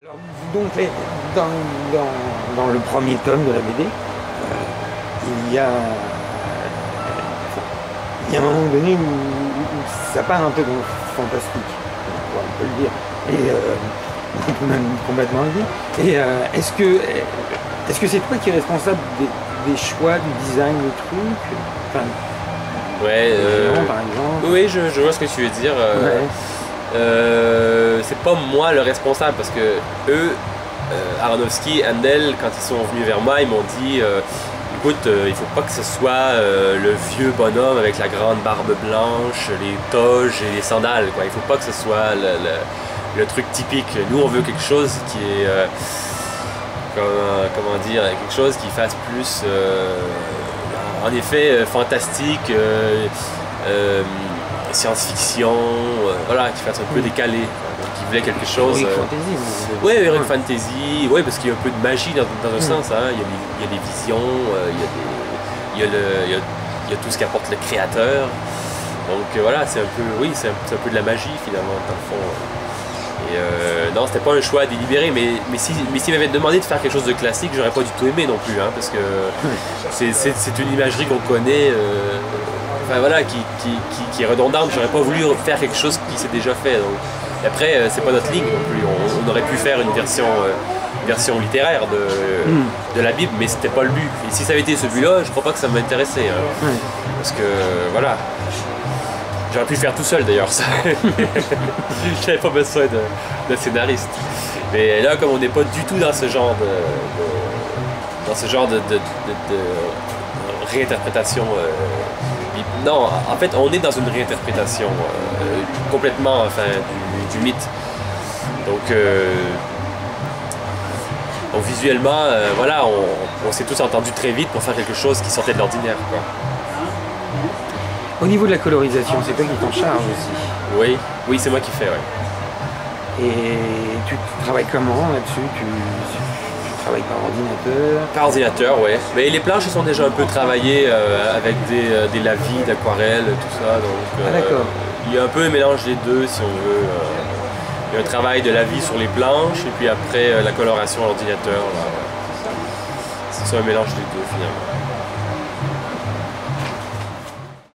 Alors, donc, dans le premier tome de la BD, il y a un moment donné où ça part un peu dans le fantastique, on peut le dire, et on peut même complètement le dire. Et est-ce que c'est toi qui es responsable des choix, du design du truc, enfin, Ouais, par exemple? oui, je vois ce que tu veux dire. Ouais. C'est pas moi le responsable parce que eux, Aronofsky, Handel, quand ils sont venus vers moi, ils m'ont dit écoute, il faut pas que ce soit le vieux bonhomme avec la grande barbe blanche, les toges et les sandales, quoi. Il faut pas que ce soit le truc typique. Nous, on veut quelque chose qui est comment dire, quelque chose qui fasse plus en effet fantastique, science-fiction, voilà, qui fasse un peu décalé. Donc il voulait quelque chose. Heroic fantasy. Oui, heroic fantasy, ouais, parce qu'il y a un peu de magie dans un sens. Hein. Il y a des visions, il y a tout ce qu'apporte le créateur. Donc voilà, c'est un peu, oui, c'est un peu de la magie finalement, dans le fond. Et non, c'était pas un choix délibéré, mais s'il m'avait demandé de faire quelque chose de classique, j'aurais pas du tout aimé non plus, hein, parce que c'est une imagerie qu'on connaît, enfin voilà, qui est redondante. J'aurais pas voulu faire quelque chose qui s'est déjà fait. Donc. Et après, c'est pas notre ligne non plus. On aurait pu faire une version littéraire de la Bible, mais c'était pas le but. Et si ça avait été ce but-là, je crois pas que ça m'intéressait, hein, parce que voilà. J'aurais pu le faire tout seul d'ailleurs, ça. J'avais pas besoin de scénariste. Mais là, comme on n'est pas du tout dans ce genre de réinterprétation, non, en fait, on est dans une réinterprétation complètement, enfin, du mythe. Donc visuellement, voilà, on s'est tous entendus très vite pour faire quelque chose qui sortait de l'ordinaire, quoi. Au niveau de la colorisation, c'est toi qui t'en charges aussi. Oui, c'est moi qui fais, ouais. Et tu travailles comment là-dessus? Tu travailles par ordinateur? Par ordinateur, ouais. Mais les planches sont déjà un peu travaillées avec des lavis, d'aquarelle, tout ça. Donc, d'accord. Il y a un peu un mélange des deux, si on veut. Il y a un travail de lavis sur les planches, et puis après la coloration à l'ordinateur. C'est ça, un mélange des deux, finalement.